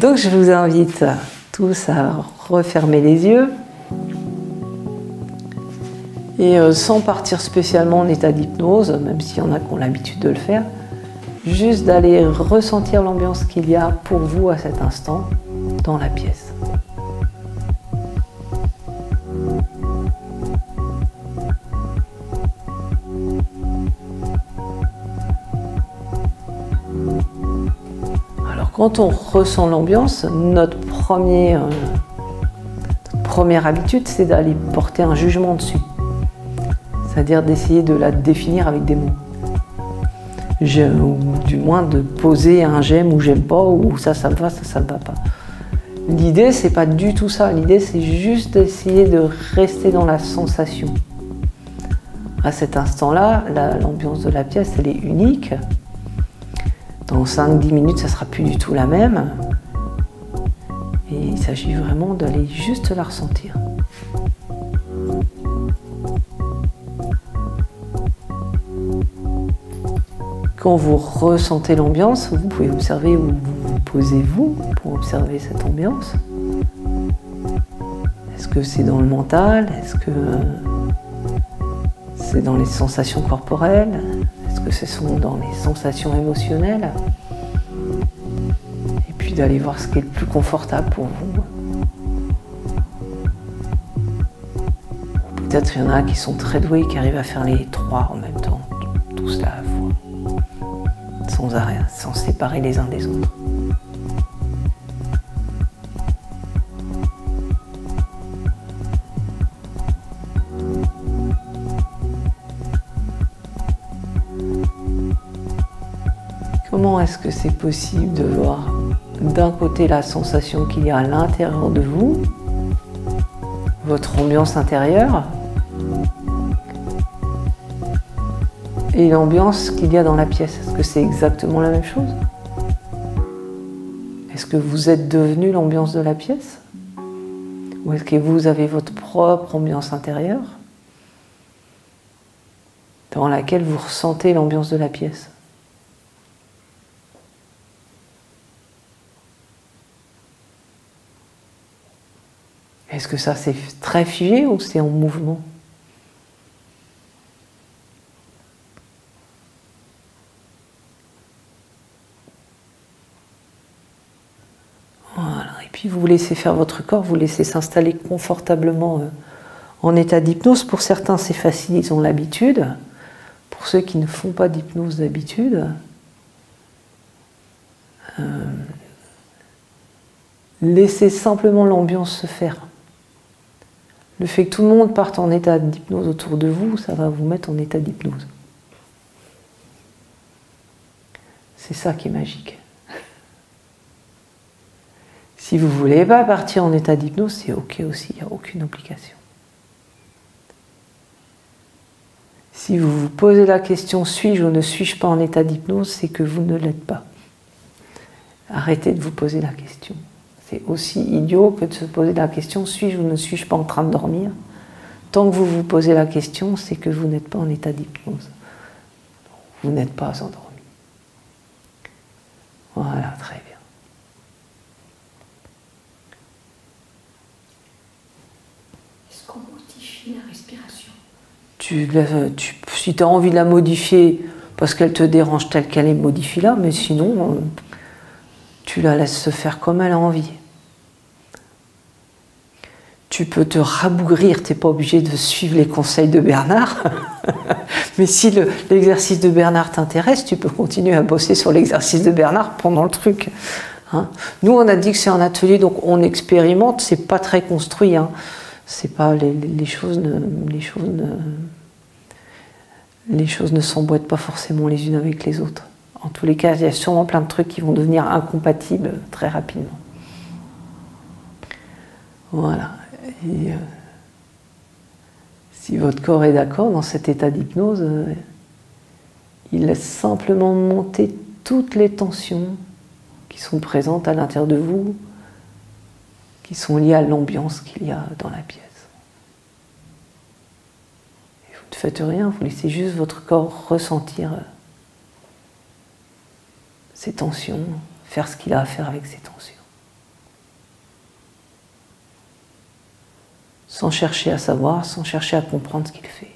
Donc je vous invite tous à refermer les yeux et sans partir spécialement en état d'hypnose, même s'il y en a qui ont l'habitude de le faire, juste d'aller ressentir l'ambiance qu'il y a pour vous à cet instant dans la pièce. Alors quand on ressent l'ambiance, notre première habitude, c'est d'aller porter un jugement dessus. C'est-à-dire d'essayer de la définir avec des mots. Ou du moins de poser un j'aime ou j'aime pas, ou ça me va, ça me va pas. L'idée, c'est pas du tout ça. L'idée, c'est juste d'essayer de rester dans la sensation. À cet instant-là, l'ambiance de la pièce, elle est unique. Dans 5-10 minutes, ça sera plus du tout la même. Et il s'agit vraiment d'aller juste la ressentir. Quand vous ressentez l'ambiance, vous pouvez observer où vous posez-vous pour observer cette ambiance. Est-ce que c'est dans le mental? Est-ce que c'est dans les sensations corporelles? Est-ce que ce sont dans les sensations émotionnelles? Et puis d'aller voir ce qui est le plus confortable pour vous. Peut-être il y en a qui sont très doués, qui arrivent à faire les trois en même temps, tout cela à la fois. Sans arrêt, sans séparer les uns des autres. Comment est-ce que c'est possible de voir d'un côté la sensation qu'il y a à l'intérieur de vous, votre ambiance intérieure, et l'ambiance qu'il y a dans la pièce? Est-ce que c'est exactement la même chose? Est-ce que vous êtes devenu l'ambiance de la pièce? Ou est-ce que vous avez votre propre ambiance intérieure dans laquelle vous ressentez l'ambiance de la pièce? Est-ce que ça c'est très figé ou c'est en mouvement? Voilà, et puis vous laissez faire votre corps, vous laissez s'installer confortablement en état d'hypnose. Pour certains c'est facile, ils ont l'habitude. Pour ceux qui ne font pas d'hypnose d'habitude, laissez simplement l'ambiance se faire. Le fait que tout le monde parte en état d'hypnose autour de vous, ça va vous mettre en état d'hypnose. C'est ça qui est magique. Si vous ne voulez pas partir en état d'hypnose, c'est ok aussi, il n'y a aucune obligation. Si vous vous posez la question, suis-je ou ne suis-je pas en état d'hypnose, c'est que vous ne l'êtes pas. Arrêtez de vous poser la question. C'est aussi idiot que de se poser la question, suis-je ou ne suis-je pas en train de dormir? Tant que vous vous posez la question, c'est que vous n'êtes pas en état d'hypnose. Vous n'êtes pas endormi. Voilà, très bien. Est-ce qu'on modifie la respiration? Si tu as envie de la modifier parce qu'elle te dérange telle qu'elle est, modifie-la, mais sinon, tu la laisses se faire comme elle a envie. Tu peux te rabougrir, tu n'es pas obligé de suivre les conseils de Bernard. Mais si l'exercice de Bernard t'intéresse, tu peux continuer à bosser sur l'exercice de Bernard pendant le truc. Hein. Nous, on a dit que c'est un atelier, donc on expérimente, c'est pas très construit. Hein. C'est pas les choses ne s'emboîtent pas forcément les unes avec les autres. En tous les cas, il y a sûrement plein de trucs qui vont devenir incompatibles très rapidement. Voilà. Et si votre corps est d'accord dans cet état d'hypnose, il laisse simplement monter toutes les tensions qui sont présentes à l'intérieur de vous, qui sont liées à l'ambiance qu'il y a dans la pièce. Et vous ne faites rien, vous laissez juste votre corps ressentir ces tensions, faire ce qu'il a à faire avec ces tensions. sans chercher à savoir, sans chercher à comprendre ce qu'il fait.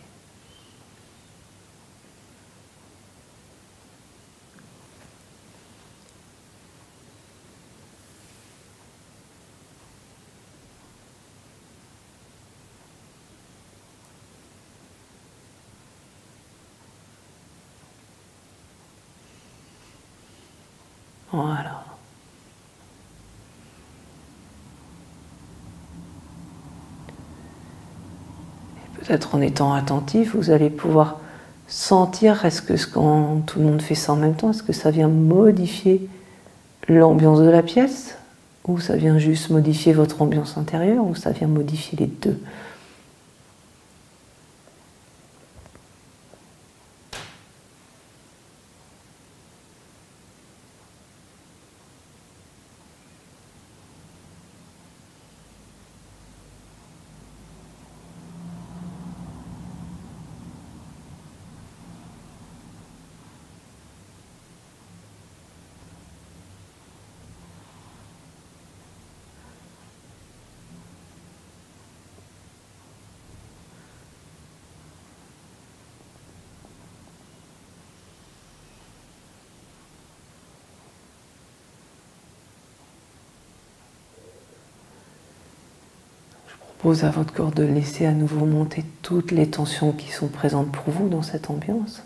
Voilà. Et peut-être en étant attentif, vous allez pouvoir sentir, est-ce que quand tout le monde fait ça en même temps, est-ce que ça vient modifier l'ambiance de la pièce, ou ça vient juste modifier votre ambiance intérieure, ou ça vient modifier les deux? Propose à votre corps de laisser à nouveau monter toutes les tensions qui sont présentes pour vous dans cette ambiance.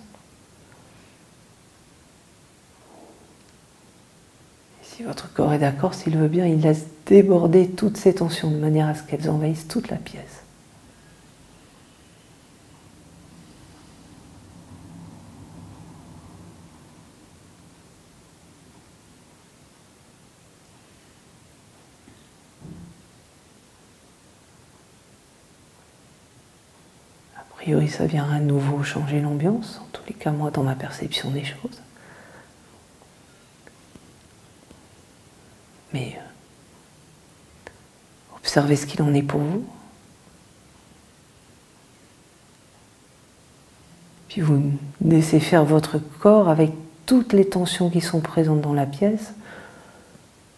Et si votre corps est d'accord, s'il veut bien, il laisse déborder toutes ces tensions de manière à ce qu'elles envahissent toute la pièce. A priori, ça vient à nouveau changer l'ambiance, en tous les cas, moi, dans ma perception des choses. Mais observez ce qu'il en est pour vous. Puis vous laissez faire votre corps avec toutes les tensions qui sont présentes dans la pièce,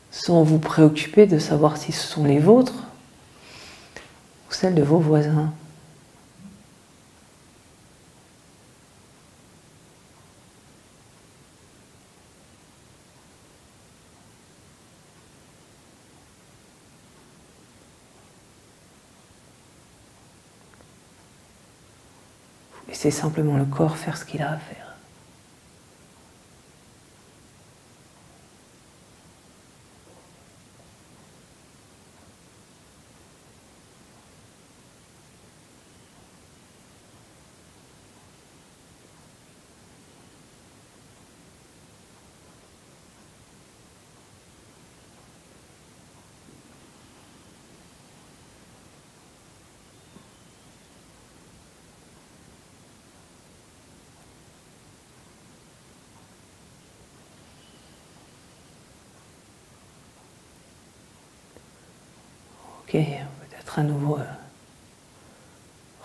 sans vous préoccuper de savoir si ce sont les vôtres ou celles de vos voisins. Laissez simplement le corps faire ce qu'il a à faire. Ok, peut-être à nouveau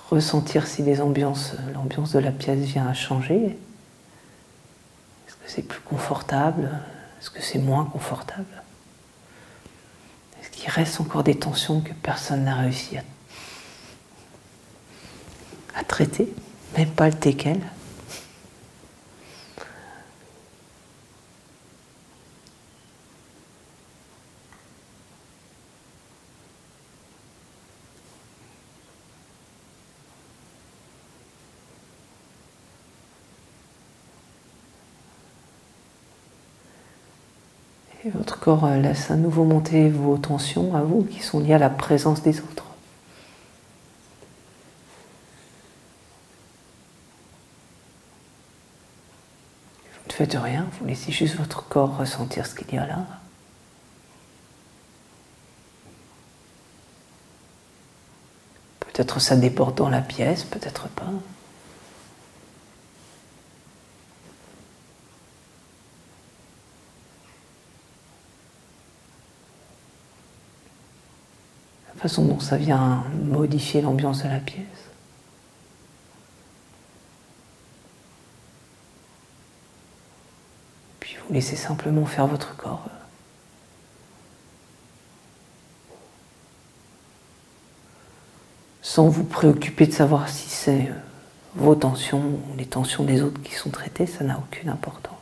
ressentir si l'ambiance de la pièce vient à changer. Est-ce que c'est plus confortable? Est-ce que c'est moins confortable? Est-ce qu'il reste encore des tensions que personne n'a réussi à traiter? Même pas le teckel? Et votre corps laisse à nouveau monter vos tensions à vous qui sont liées à la présence des autres. Vous ne faites rien, vous laissez juste votre corps ressentir ce qu'il y a là. Peut-être ça déborde dans la pièce, peut-être pas. La façon dont ça vient modifier l'ambiance de la pièce. Puis vous laissez simplement faire votre corps. sans vous préoccuper de savoir si c'est vos tensions ou les tensions des autres qui sont traitées, ça n'a aucune importance.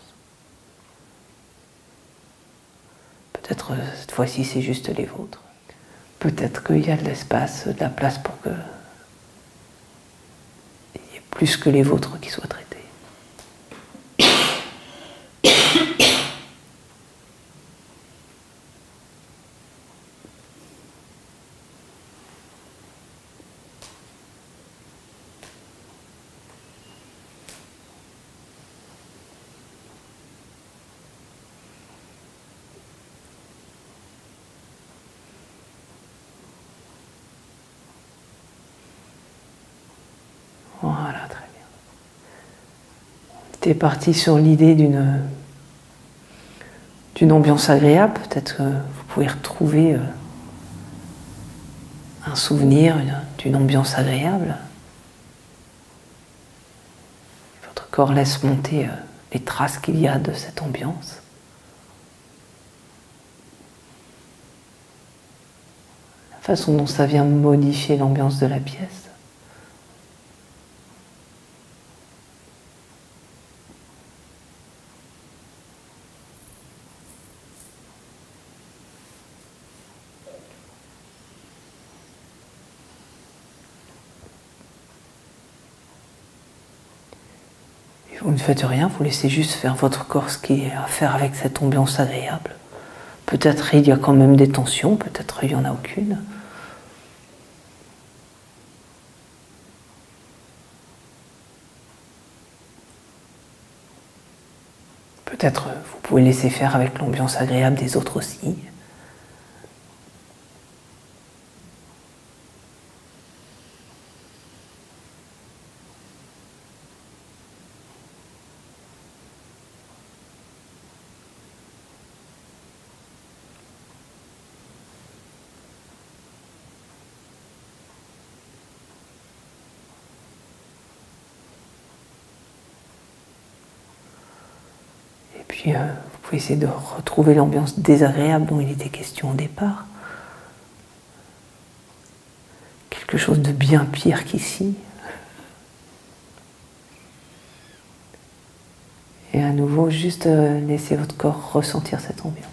Peut-être cette fois-ci c'est juste les vôtres. Peut-être qu'il y a de l'espace, de la place pour que il y ait plus que les vôtres qui soient traités. Voilà, très bien. On était parti sur l'idée d'une ambiance agréable. Peut-être que vous pouvez retrouver un souvenir d'une ambiance agréable. Votre corps laisse monter les traces qu'il y a de cette ambiance. La façon dont ça vient modifier l'ambiance de la pièce. Vous ne faites rien, vous laissez juste faire votre corps ce qui est à faire avec cette ambiance agréable. Peut-être il y a quand même des tensions, peut-être il n'y en a aucune. Peut-être vous pouvez laisser faire avec l'ambiance agréable des autres aussi. Puis vous pouvez essayer de retrouver l'ambiance désagréable dont il était question au départ. Quelque chose de bien pire qu'ici. Et à nouveau, juste laisser votre corps ressentir cette ambiance.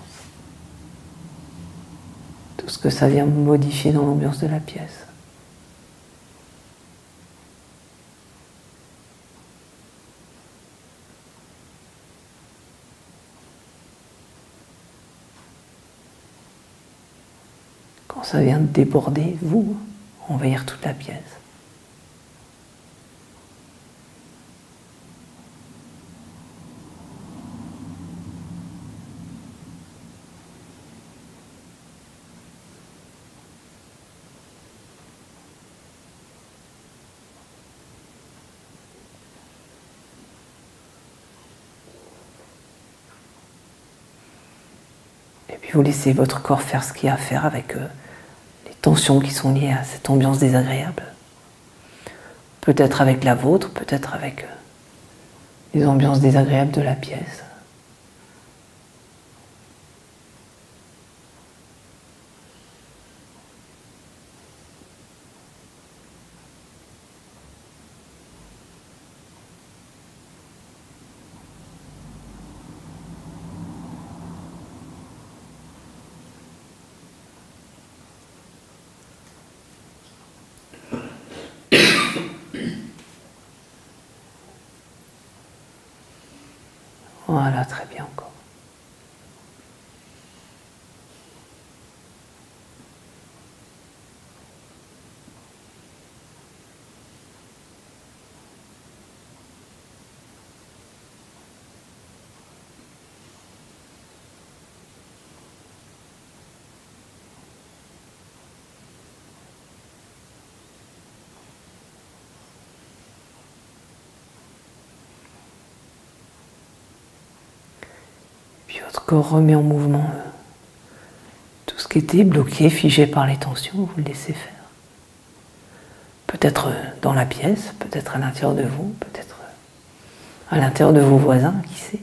Tout ce que ça vient modifier dans l'ambiance de la pièce. Quand ça vient déborder, vous, envahir toute la pièce. Et puis vous laissez votre corps faire ce qu'il y a à faire avec les tensions qui sont liées à cette ambiance désagréable. Peut-être avec la vôtre, peut-être avec les ambiances désagréables de la pièce. Voilà, très bien encore. Puis votre corps remet en mouvement tout ce qui était bloqué, figé par les tensions, vous le laissez faire. Peut-être dans la pièce, peut-être à l'intérieur de vous, peut-être à l'intérieur de vos voisins, qui sait.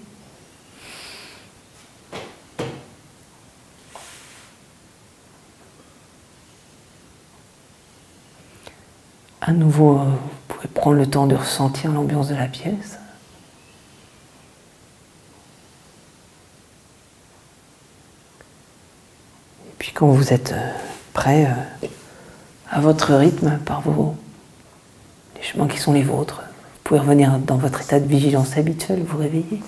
À nouveau, vous pouvez prendre le temps de ressentir l'ambiance de la pièce. Et puis quand vous êtes prêt, à votre rythme, par les chemins qui sont les vôtres, vous pouvez revenir dans votre état de vigilance habituel, vous réveiller.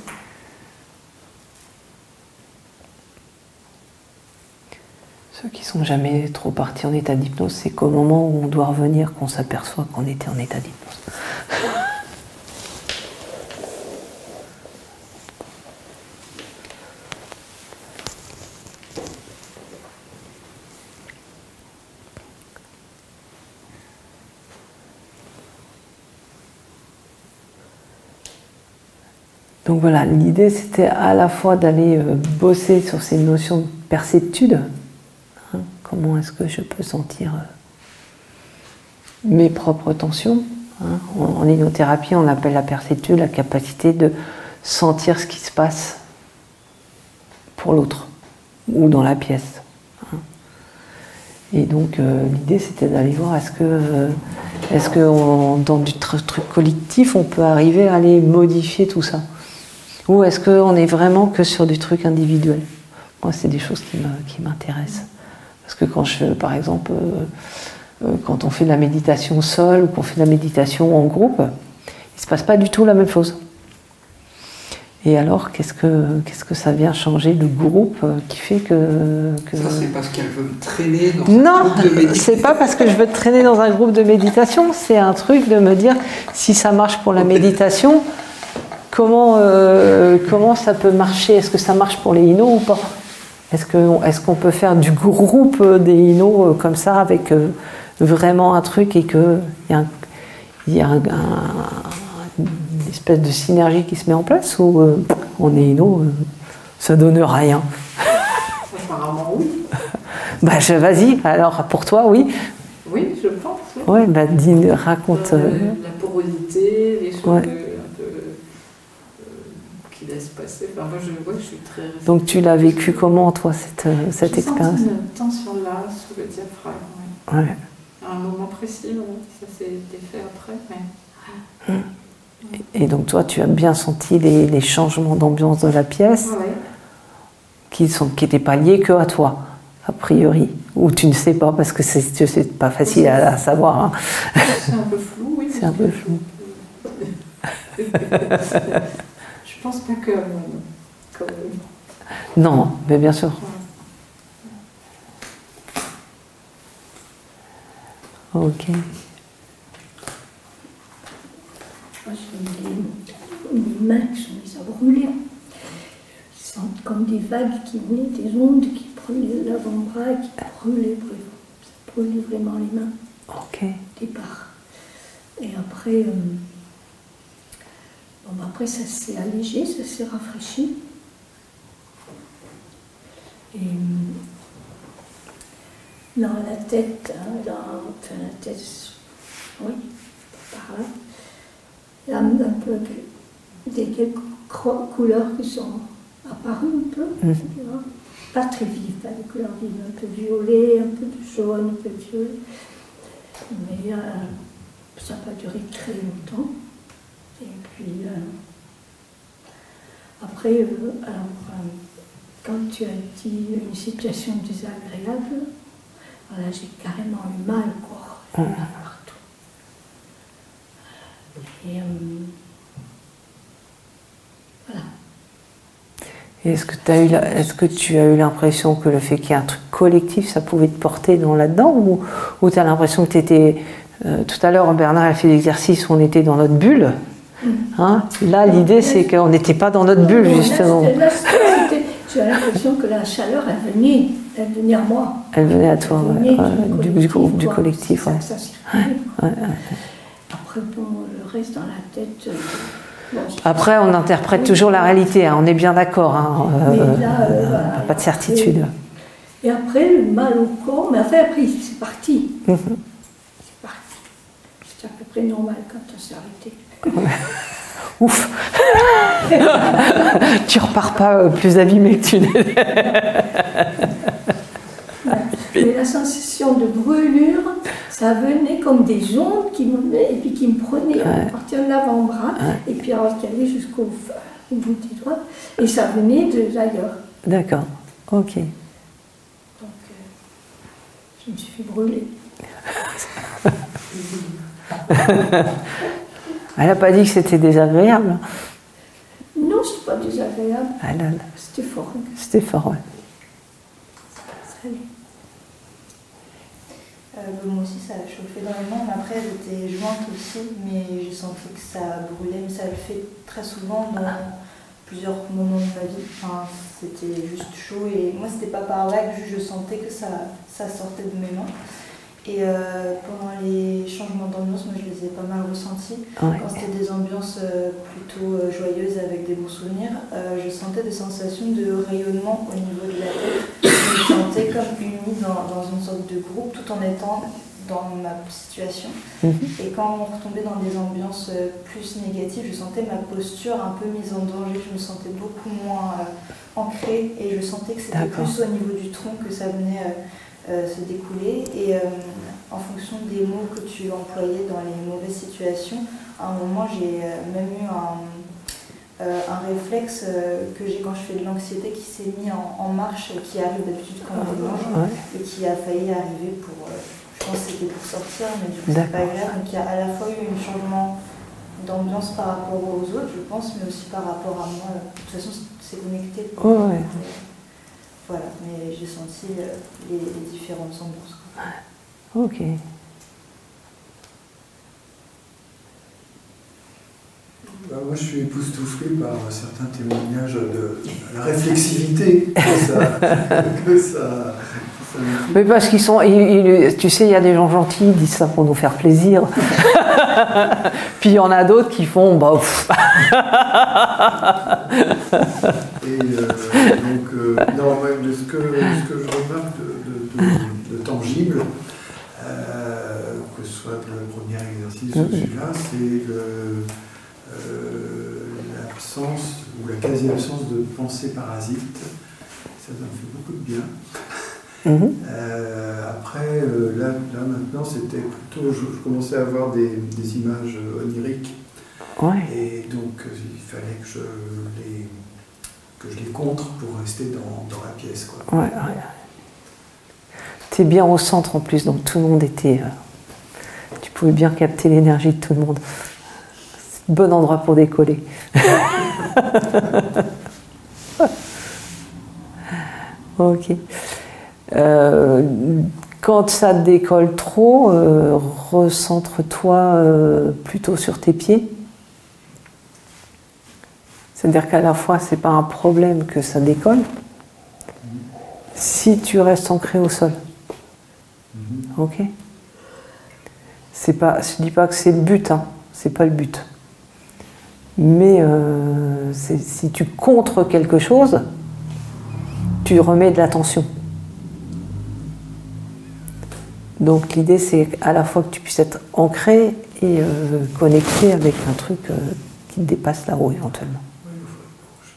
Ceux qui ne sont jamais trop partis en état d'hypnose, c'est qu'au moment où on doit revenir qu'on s'aperçoit qu'on était en état d'hypnose. Donc voilà, l'idée c'était à la fois d'aller bosser sur ces notions de perceptude. Comment est-ce que je peux sentir mes propres tensions, hein. En hypnothérapie, on appelle la perceptude la capacité de sentir ce qui se passe pour l'autre ou dans la pièce. Hein. Et donc l'idée c'était d'aller voir est-ce que dans du truc collectif on peut arriver à aller modifier tout ça, ou est-ce qu'on est vraiment que sur du truc individuel. Moi c'est des choses qui m'intéressent. Parce que par exemple, quand on fait de la méditation seul ou qu'on fait de la méditation en groupe, il ne se passe pas du tout la même chose. Et alors, qu'est-ce que ça vient changer le groupe qui fait que... Ça, c'est parce qu'elle veut me traîner dans un groupe de méditation. Non, c'est pas parce que je veux te traîner dans un groupe de méditation, c'est un truc de me dire, si ça marche pour la méditation, comment ça peut marcher? Est-ce que ça marche pour les inos ou pas? Est-ce qu'on peut faire du groupe des inos comme ça, avec vraiment un truc et qu'il y a une espèce de synergie qui se met en place, ou on est inos, ça donne rien? Apparemment oui. Bah, vas-y, alors pour toi, oui. Oui, je pense. Oui. Ouais, bah, raconte. La porosité, les choses ouais. Un peu qui laissent passer. Enfin, moi, je suis très... Donc tu l'as vécu comment, toi, cette expérience? J'ai senti une tension là, sous le diaphragme. Oui. Ouais. À un moment précis, voilà. Ça s'est fait après. Mais... Et donc toi, tu as bien senti les changements d'ambiance de la pièce, ouais. qui n'étaient pas liés que à toi, a priori. Ou tu ne sais pas, parce que c'est pas facile à savoir. Hein. C'est un peu flou, oui. C'est un peu flou. Je pense pas que... Non, mais bien sûr. Ok. Moi, j'ai mes mains qui sont mises à brûler. Je sens comme des vagues qui venaient, des ondes qui prenaient l'avant-bras, qui brûlaient vraiment. Ça brûlait vraiment les mains. Ok. Au départ. Et après, après ça s'est allégé, ça s'est rafraîchi. Et dans la tête, la tête, oui, par là. Il y a un peu quelques couleurs qui sont apparues un peu, tu vois. Pas très vives, pas des couleurs vives, un peu violet, un peu de jaune, un peu de violet. Mais ça n'a pas duré très longtemps. Et puis, après, quand tu as dit une situation désagréable, voilà, j'ai carrément eu mal, quoi. Partout. Et voilà. Et est-ce que tu as eu l'impression que le fait qu'il y ait un truc collectif, ça pouvait te porter là-dedans, ou tu as l'impression que tu étais... tout à l'heure, Bernard a fait l'exercice où on était dans notre bulle. Hein, là, l'idée, c'est qu'on n'était pas dans notre bulle, justement. Là, j'ai l'impression que la chaleur, elle venait à moi. Elle venait à toi, du collectif. Ouais. Ça circulait. Ouais. Après, bon, le reste dans la tête... Après, on interprète toujours la réalité, hein, on est bien d'accord. Hein, voilà, pas de certitude. Et après, le mal au corps, mais enfin, après, c'est parti. C'est parti. C'était à peu près normal quand on s'est arrêté. Ouf. Tu repars pas plus abîmé que tu n'es. Mais la sensation de brûlure, ça venait comme des ondes qui me venaient et puis qui me prenaient à partir de l'avant-bras, et puis alors qui allait jusqu'au bout des doigts, et ça venait d'ailleurs. D'accord, ok. Donc, je me suis fait brûler. Elle n'a pas dit que c'était désagréable. Non, c'est pas désagréable. Ah là là. C'était fort. C'était fort, ouais. Moi aussi, ça a chauffé dans les mains. Après, j'étais jointe aussi, mais j'ai senti que ça brûlait. Mais ça le fait très souvent dans plusieurs moments de ma vie. Enfin, c'était juste chaud et moi, c'était pas par vague, je sentais que ça sortait de mes mains. Et pendant les changements d'ambiance, moi je les ai pas mal ressentis. Ouais. Quand c'était des ambiances plutôt joyeuses avec des bons souvenirs, je sentais des sensations de rayonnement au niveau de la tête. Je me sentais comme unie dans une sorte de groupe tout en étant dans ma situation. Et quand on retombait dans des ambiances plus négatives, je sentais ma posture un peu mise en danger. Je me sentais beaucoup moins ancrée et je sentais que c'était plus au niveau du tronc que ça venait se découler. Et en fonction des mots que tu employais dans les mauvaises situations, à un moment j'ai même eu un réflexe que j'ai quand je fais de l'anxiété qui s'est mis en marche, qui arrive d'habitude quand on mange et qui a failli arriver pour... je pense que c'était pour sortir, mais du coup c'est pas agréable. Donc il y a à la fois eu un changement d'ambiance par rapport aux autres, je pense, mais aussi par rapport à moi. De toute façon c'est connecté. Voilà, mais j'ai senti les différentes ambiances. Ok. Bah, moi, je suis époustouflé par certains témoignages de la réflexivité que ça mais parce qu'ils sont... tu sais, il y a des gens gentils, ils disent ça pour nous faire plaisir. Puis il y en a d'autres qui font... Bah, et donc, non, ce que je remarque de tangible, que ce soit le premier exercice ou celui-là, c'est l'absence ou la quasi-absence de pensée parasite. Ça me fait beaucoup de bien. Après, là maintenant, c'était plutôt, je commençais à avoir des images oniriques. Et donc, il fallait que je les contre pour rester dans la pièce, quoi. T'es bien au centre en plus, donc tout le monde était... tu pouvais bien capter l'énergie de tout le monde. C'est un bon endroit pour décoller. Ok. Quand ça décolle trop, recentre-toi plutôt sur tes pieds. C'est-à-dire qu'à la fois, c'est pas un problème que ça décolle, si tu restes ancré au sol. Ok. C'est pas, je dis pas que c'est le but, hein. C'est pas le but. Mais si tu contres quelque chose, tu remets de l'attention. Donc l'idée, c'est à la fois que tu puisses être ancré et connecté avec un truc qui te dépasse là-haut éventuellement.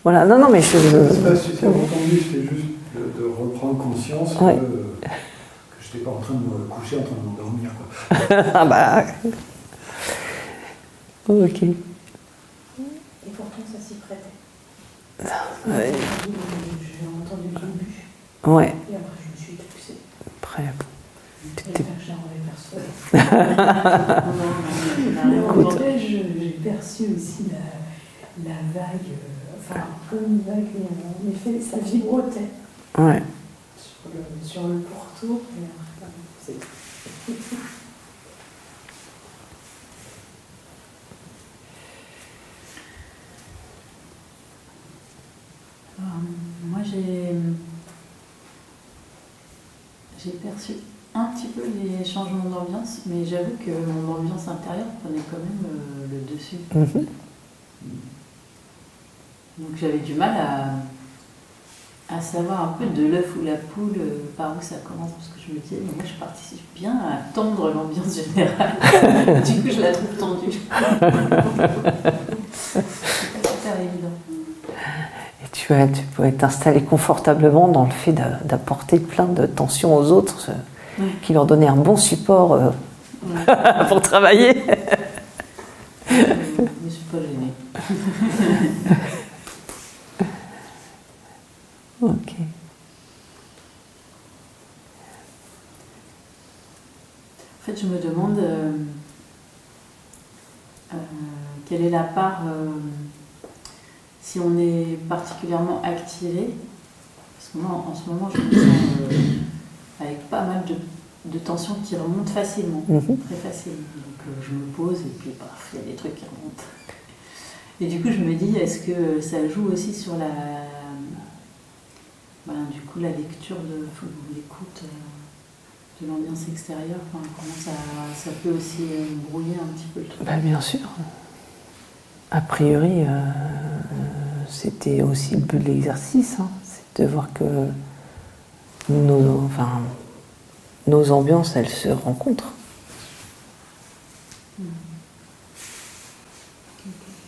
Voilà, non, mais je... C'est pas suffisamment entendu, c'était juste de reprendre conscience que je n'étais pas en train de me coucher, en train de m'endormir, quoi. Ah bah... Ok. Et pourtant, ça s'y prêtait. J'ai entendu le début. Ouais. Et après, je me suis éclipsée. Après... J'ai perçu aussi la vague, enfin une vague, en effet, ça vibrotait. Ouais. Sur le pourtour. Moi, j'ai perçu un petit peu les changements d'ambiance, mais j'avoue que mon ambiance intérieure prenait quand même le dessus. Donc j'avais du mal à savoir un peu de l'œuf ou la poule, par où ça commence, parce que je me disais, mais moi je participe bien à tendre l'ambiance générale. Du coup, je la trouve tendue. C'est pas super évident. Et tu tu peux t'installer confortablement dans le fait d'apporter plein de tensions aux autres, qui leur donner un bon support pour travailler. Je ne suis pas gênée. Ok. En fait, je me demande quelle est la part, si on est particulièrement activé, parce que moi, en ce moment, je me sens avec pas mal de tensions qui remontent facilement, très facilement. Donc, je me pose et puis, paf, il y a des trucs qui remontent. Et du coup, je me dis, est-ce que ça joue aussi sur la lecture l'écoute de l'ambiance extérieure, comment ça peut aussi brouiller un petit peu le truc. Bien sûr. A priori, c'était aussi le but de l'exercice, c'est de voir que nos ambiances, elles se rencontrent.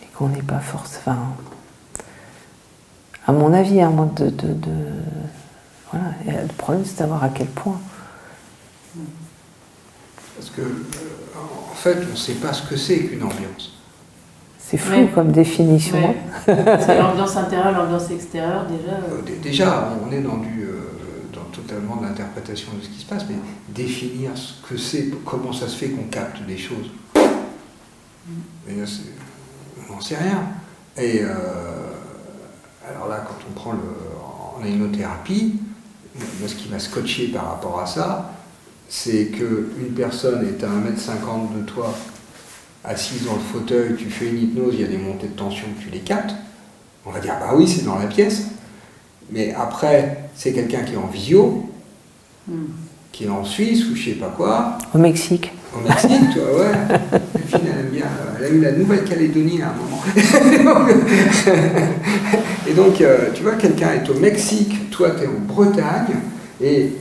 Et qu'on n'est pas forcément... à mon avis, moi, voilà. Et le problème, c'est de savoir à quel point. Parce que, en fait, on ne sait pas ce que c'est qu'une ambiance. C'est flou comme définition. Ouais. C'est l'ambiance intérieure, l'ambiance extérieure, déjà. Déjà, on est dans totalement de l'interprétation de ce qui se passe, mais définir ce que c'est, comment ça se fait qu'on capte des choses. Et là, on n'en sait rien. Et alors là, quand on prend en hypnothérapie, moi, ce qui m'a scotché par rapport à ça, c'est qu'une personne est à 1,50 m de toi, assise dans le fauteuil, tu fais une hypnose, il y a des montées de tension, tu les captes. On va dire, bah oui, c'est dans la pièce. Mais après, c'est quelqu'un qui est en visio, qui est en Suisse ou je sais pas quoi. Au Mexique. Au Mexique, toi, ouais. Elle a eu la Nouvelle-Calédonie à un moment. Et donc, tu vois, quelqu'un est au Mexique, toi, tu es en Bretagne, et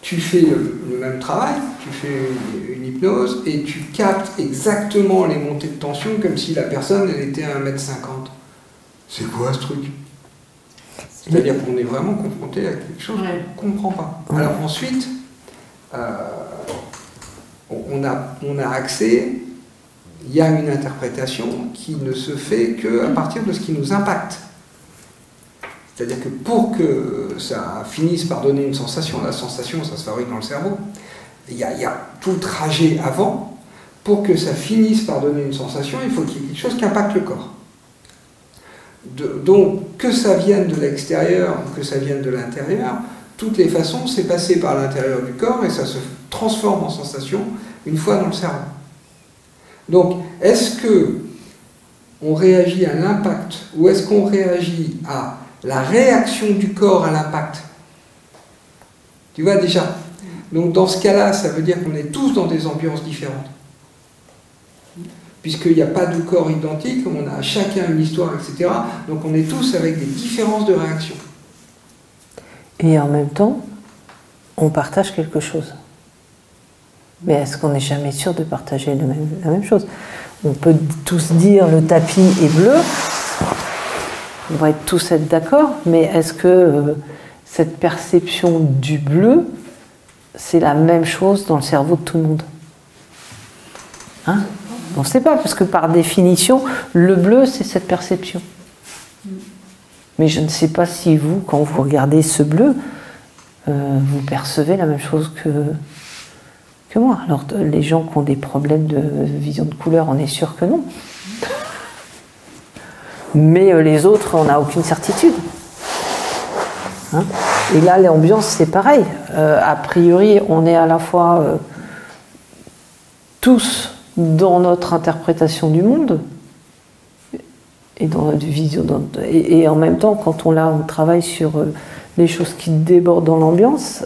tu fais le même travail, tu fais une hypnose, et tu captes exactement les montées de tension comme si la personne, elle était à 1,50 m. C'est quoi ce truc? C'est-à-dire qu'on est vraiment confronté à quelque chose qu'on ne comprend pas. Alors ensuite, on a accès, il y a une interprétation qui ne se fait qu'à partir de ce qui nous impacte. C'est-à-dire que pour que ça finisse par donner une sensation, la sensation, ça se fabrique dans le cerveau, il y a tout le trajet avant. Pour que ça finisse par donner une sensation, il faut qu'il y ait quelque chose qui impacte le corps. Donc, que ça vienne de l'extérieur ou que ça vienne de l'intérieur, toutes les façons, c'est passé par l'intérieur du corps et ça se transforme en sensation une fois dans le cerveau. Donc, est-ce qu'on réagit à l'impact ou est-ce qu'on réagit à la réaction du corps à l'impact? Tu vois déjà? Donc, dans ce cas-là, ça veut dire qu'on est tous dans des ambiances différentes. Puisqu'il n'y a pas de corps identique, on a chacun une histoire, etc. Donc on est tous avec des différences de réaction. Et en même temps, on partage quelque chose. Mais est-ce qu'on n'est jamais sûr de partager la même chose? On peut tous dire le tapis est bleu, on va tous être d'accord, mais est-ce que cette perception du bleu, c'est la même chose dans le cerveau de tout le monde? Hein? On ne sait pas, parce que par définition, le bleu, c'est cette perception. Mais je ne sais pas si vous, quand vous regardez ce bleu, vous percevez la même chose que moi. Alors, les gens qui ont des problèmes de vision de couleur, on est sûr que non. Mais les autres, on n'a aucune certitude. Hein? Et là, l'ambiance, c'est pareil. A priori, on est à la fois tous dans notre interprétation du monde et dans notre vision, et en même temps, quand on travaille sur les choses qui débordent dans l'ambiance,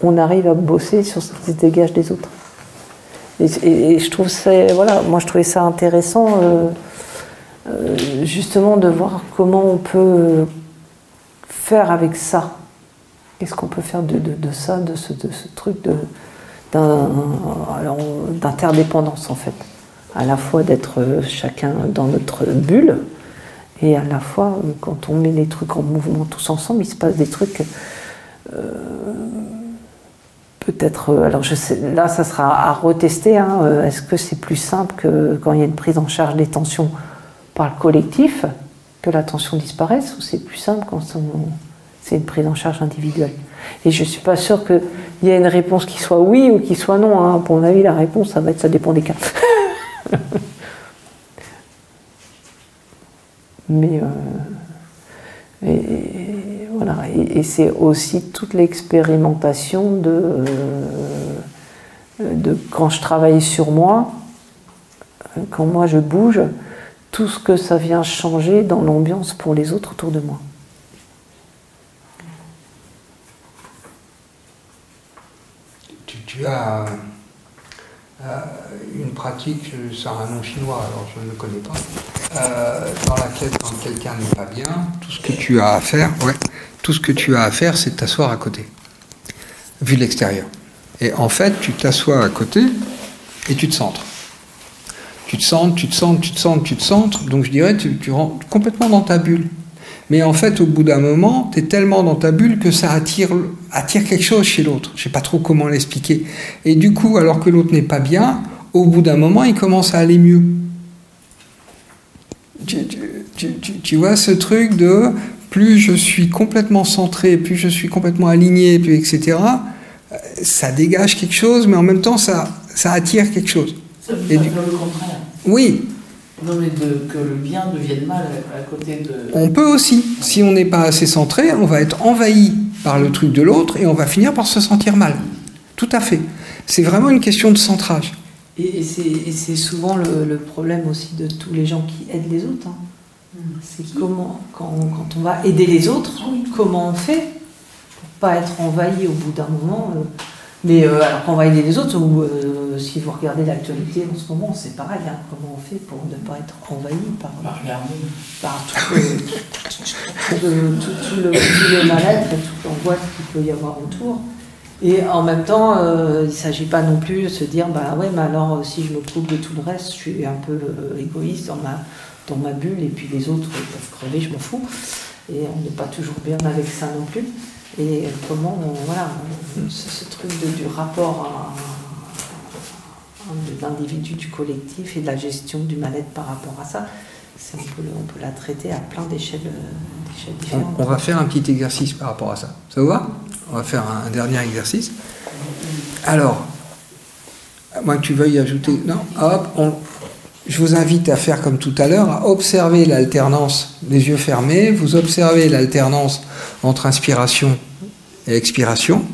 on arrive à bosser sur ce qui se dégage des autres. Et je trouve ça, voilà, moi je trouvais ça intéressant justement de voir comment on peut faire avec ça. Qu'est-ce qu'on peut faire de ça, de ce truc d'interdépendance en fait, à la fois d'être chacun dans notre bulle Et à la fois, quand on met les trucs en mouvement tous ensemble, il se passe des trucs peut-être, alors je sais, là ça sera à retester, hein, est-ce que c'est plus simple que quand il y a une prise en charge des tensions par le collectif, que la tension disparaisse, ou c'est plus simple quand c'est une prise en charge individuelle? Et je ne suis pas sûre qu'il y ait une réponse qui soit oui ou qui soit non, hein. Pour mon avis, la réponse, ça dépend des cas. Mais voilà, et c'est aussi toute l'expérimentation de quand je travaille sur moi, quand moi je bouge, tout ce que ça vient changer dans l'ambiance pour les autres autour de moi. Tu as une pratique, ça a un nom chinois, alors je ne le connais pas, dans laquelle quand quelqu'un n'est pas bien, tout ce que tu as à faire, c'est de t'asseoir à côté, vu de l'extérieur. Et en fait, tu t'assois à côté et tu te centres. Tu te centres, donc je dirais tu rentres complètement dans ta bulle. Mais en fait, au bout d'un moment, tu es tellement dans ta bulle que ça attire quelque chose chez l'autre. Je ne sais pas trop comment l'expliquer. Et du coup, alors que l'autre n'est pas bien, au bout d'un moment, il commence à aller mieux. Tu vois ce truc de plus je suis complètement centré, plus je suis complètement aligné, plus etc., ça dégage quelque chose, mais en même temps, ça attire quelque chose. Ça veut dire le contraire. Oui. Non, mais que le bien devienne mal à côté de... On peut aussi. Si on n'est pas assez centré, on va être envahi par le truc de l'autre et on va finir par se sentir mal. Tout à fait. C'est vraiment une question de centrage. Et c'est souvent le problème aussi de tous les gens qui aident les autres. Hein. C'est comment, quand on va aider les autres, comment on fait pour pas être envahi au bout d'un moment. Mais alors qu'on va aider les autres, ou si vous regardez l'actualité en ce moment, c'est pareil, hein, comment on fait pour ne pas être envahi par tout le mal-être et toute l'angoisse qu'il peut y avoir autour. Et en même temps, il ne s'agit pas non plus de se dire, bah ouais, mais alors si je me coupe de tout le reste, je suis un peu égoïste dans ma bulle, et puis les autres peuvent crever, je m'en fous. Et on n'est pas toujours bien avec ça non plus. Et comment, ce truc du rapport de l'individu, du collectif et de la gestion du mal-être par rapport à ça, on peut la traiter à plein d'échelles différentes. On va faire un petit exercice par rapport à ça. Ça vous va ? On va faire un dernier exercice. Alors, à moins que tu veuilles ajouter... Non, hop, je vous invite à faire comme tout à l'heure, à observer l'alternance, les yeux fermés, vous observez l'alternance entre inspiration et expiration.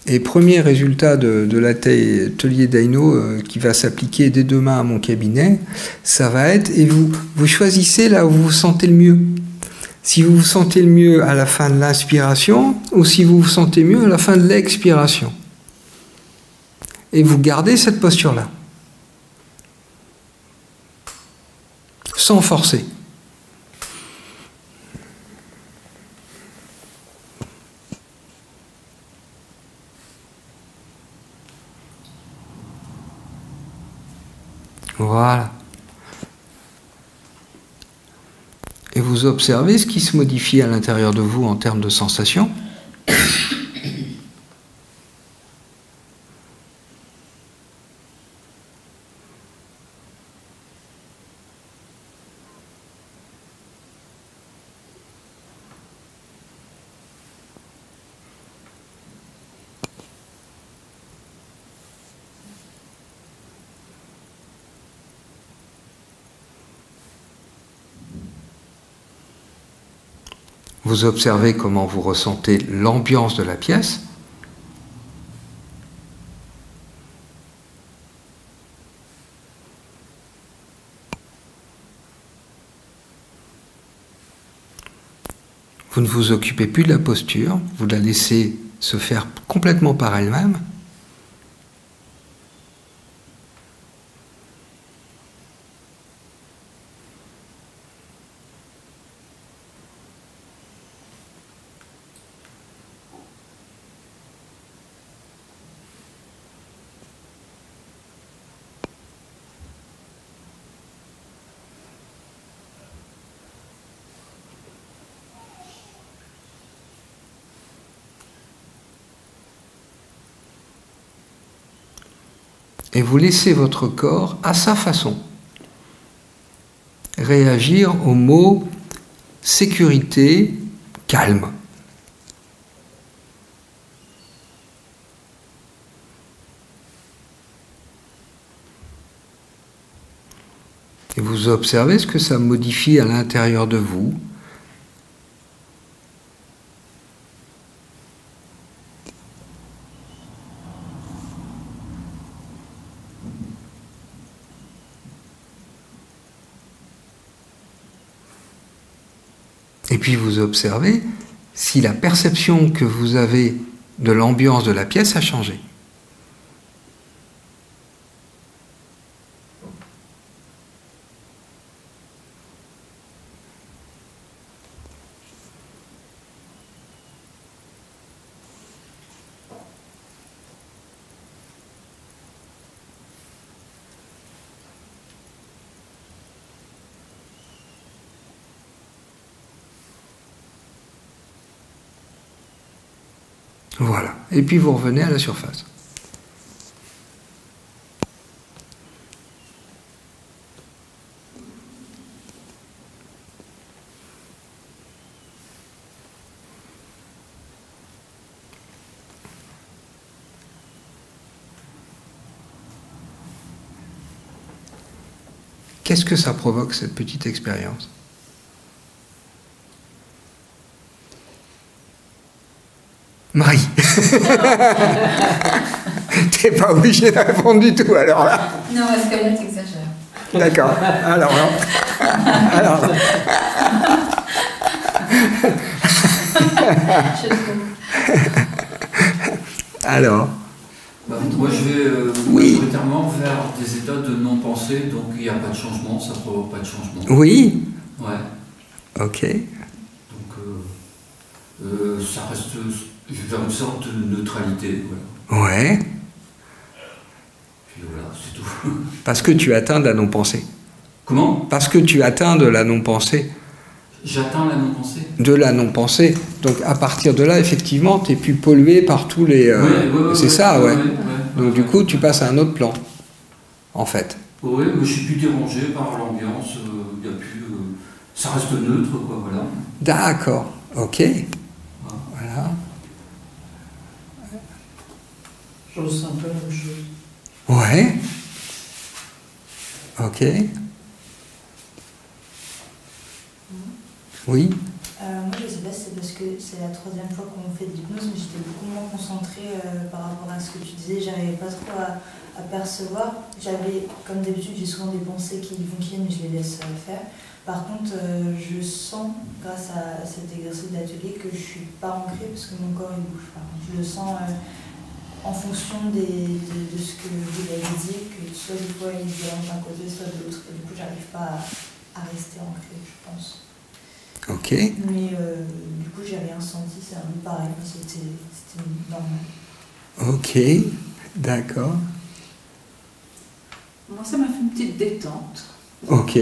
Et premier résultat de l'atelier d'Aino qui va s'appliquer dès demain à mon cabinet, ça va être, et vous choisissez là où vous vous sentez le mieux. Si vous vous sentez le mieux à la fin de l'inspiration, ou si vous vous sentez mieux à la fin de l'expiration. Et vous gardez cette posture-là. Sans forcer. Voilà. Et vous observez ce qui se modifie à l'intérieur de vous en termes de sensations. Vous observez comment vous ressentez l'ambiance de la pièce. Vous ne vous occupez plus de la posture, vous la laissez se faire complètement par elle-même. et vous laissez votre corps, à sa façon, réagir au mot sécurité, calme. Et vous observez ce que ça modifie à l'intérieur de vous. Et puis vous observez si la perception que vous avez de l'ambiance de la pièce a changé. Voilà. Et puis vous revenez à la surface. Qu'est-ce que ça provoque, cette petite expérience ? Marie. T'es pas obligé de répondre du tout, alors là. Non, parce que là, t'exagères. D'accord. Alors là. Alors là. Alors. Bah, moi, je vais majoritairement vers des états de non-pensée, donc il n'y a pas de changement, ça ne provoque pas de changement. Oui. Ouais. Ok. Donc, ça reste vers une sorte de neutralité. Voilà. Ouais. Puis voilà, c'est tout. Parce que tu atteins de la non-pensée. Comment ? Parce que tu atteins de la non-pensée. J'atteins la non-pensée. De la non-pensée. Donc à partir de là, effectivement, tu n'es plus pollué par tous les... c'est ça, ouais. Donc du coup, tu passes à un autre plan, en fait. Oui, mais je suis plus dérangé par l'ambiance. Il y a plus, ça reste neutre, quoi, voilà. D'accord, ok. Voilà. Je ressens un peu la même chose. Ouais. Ok. Oui. Moi, je sais pas si c'est parce que c'est la troisième fois qu'on fait de l'hypnose, mais j'étais beaucoup moins concentrée par rapport à ce que tu disais. J'arrivais pas trop à percevoir. J'avais, comme d'habitude, j'ai souvent des pensées qui vont qui viennent, mais je les laisse faire. Par contre, je sens, grâce à cet exercice d'atelier, que je suis pas ancrée parce que mon corps il bouge pas. Je le sens en fonction de ce que vous avez dit, que soit des fois il dérange d'un côté, soit de l'autre. Et du coup, j'arrive pas à rester ancrée, je pense. Ok. Mais du coup, j'ai rien senti, c'est un peu pareil, c'était normal. Ok, d'accord. Moi, ça m'a fait une petite détente. Ok.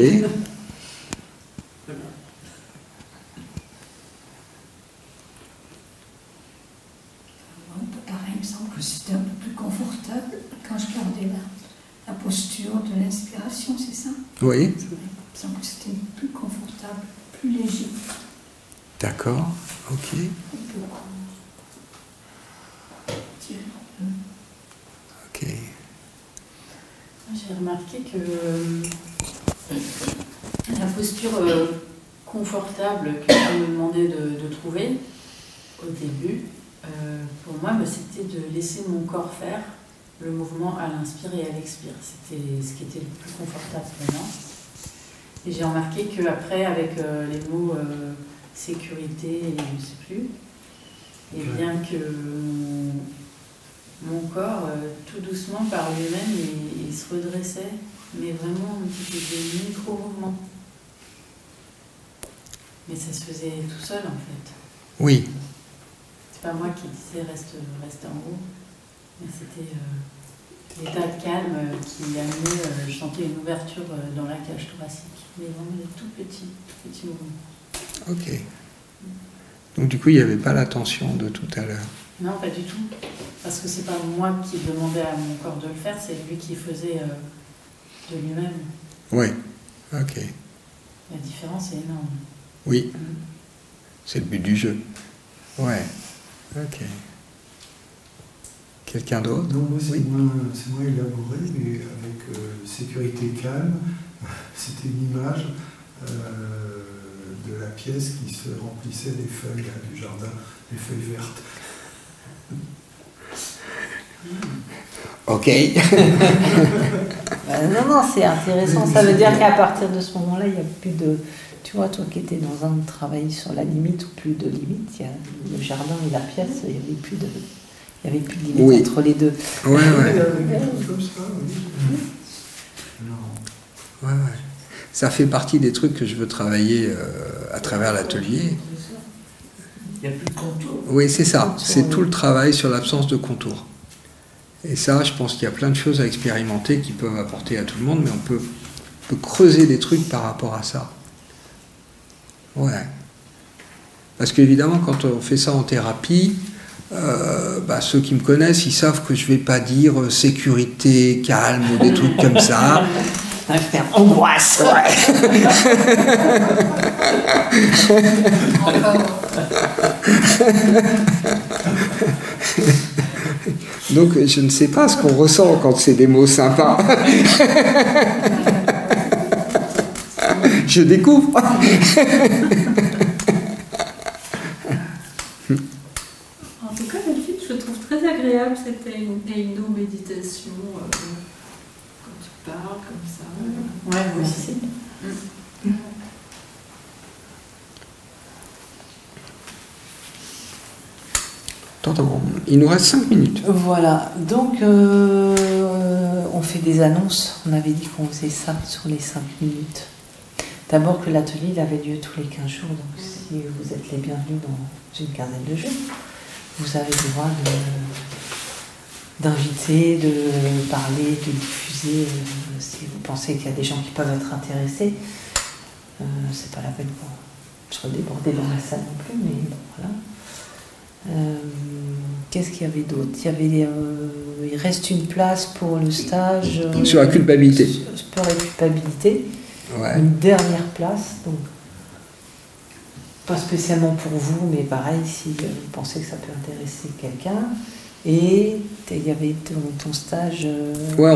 Pareil, il me semble que c'était un peu plus confortable quand je gardais la posture de l'inspiration, c'est ça ? Oui. Il me semble que c'était plus confortable, plus léger. D'accord, ok. Ok. J'ai remarqué que la posture confortable que tu me demandais de trouver au début, pour moi, c'était de laisser mon corps faire le mouvement à l'inspire et à l'expire. C'était ce qui était le plus confortable pour moi. Et j'ai remarqué qu'après, avec les mots sécurité et je ne sais plus, et bien que mon corps, tout doucement par lui-même, il se redressait, mais vraiment un petit peu des micro-mouvements. Mais ça se faisait tout seul en fait. Oui. C'est pas moi qui disais reste en haut, mais c'était l'état de calme qui amenait, je sentais une ouverture dans la cage thoracique, mais vraiment des tout petits mouvements. Ok. Donc du coup, il n'y avait pas la tension de tout à l'heure. Non, pas du tout. Parce que c'est pas moi qui demandais à mon corps de le faire, c'est lui qui faisait de lui-même. Oui, ok. La différence est énorme. Oui, c'est le but du jeu. Ouais, ok. Quelqu'un d'autre? Non, moi c'est moins élaboré, mais avec sécurité calme. C'était une image de la pièce qui se remplissait des feuilles du jardin, des feuilles vertes. Ok. Non, c'est intéressant. Ça veut dire qu'à partir de ce moment-là, il n'y a plus de... Tu vois, toi qui étais dans un travail sur la limite ou plus de limite, il y a le jardin et la pièce, il n'y avait plus de... Il n'y avait plus de limite Oui. entre les deux. Ouais. Comme ça, oui. Ouais. Ça fait partie des trucs que je veux travailler à travers l'atelier. Il n'y a plus de contour. Oui, c'est ça. C'est tout le travail sur l'absence de contour. Et ça, je pense qu'il y a plein de choses à expérimenter qui peuvent apporter à tout le monde, mais on peut creuser des trucs par rapport à ça. Ouais. Parce qu'évidemment, quand on fait ça en thérapie, ceux qui me connaissent, ils savent que je ne vais pas dire sécurité, calme ou des trucs comme ça. Ça va faire angoisse. Donc je ne sais pas ce qu'on ressent quand c'est des mots sympas. Je découvre. En tout cas, Delphine, je trouve très agréable cette méditation quand tu parles comme ça. Ouais, moi aussi. Attends, il nous reste 5 minutes. Voilà, donc on fait des annonces. On avait dit qu'on faisait ça sur les 5 minutes. D'abord que l'atelier il avait lieu tous les 15 jours, donc si vous êtes les bienvenus dans une quinzaine de jours, vous avez le droit d'inviter, de parler, de diffuser. Si vous pensez qu'il y a des gens qui peuvent être intéressés, c'est pas la peine pour se déborder dans la salle non plus, mais bon, voilà. Qu'est-ce qu'il y avait d'autre? Il reste une place pour le stage sur la culpabilité. Sur la culpabilité. Ouais. Une dernière place, donc pas spécialement pour vous, mais pareil si vous pensez que ça peut intéresser quelqu'un. Et il y avait ton stage. Ouais,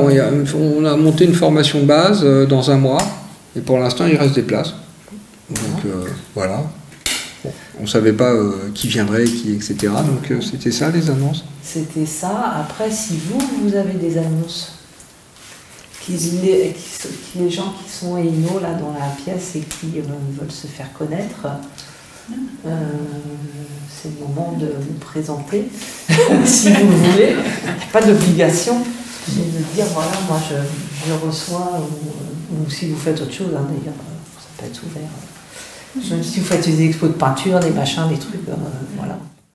on a monté une formation de base dans un mois, et pour l'instant il reste des places. Donc voilà. On ne savait pas qui viendrait, etc. Donc c'était ça les annonces. C'était ça. Après, si vous avez des annonces, les gens qui sont éno là dans la pièce et qui veulent se faire connaître, c'est le moment de vous présenter, si vous voulez. Il n'y a pas d'obligation de dire voilà, moi je reçois, ou si vous faites autre chose, hein, d'ailleurs, ça peut être ouvert. Même si vous faites des expos de peinture, des machins, des trucs, voilà.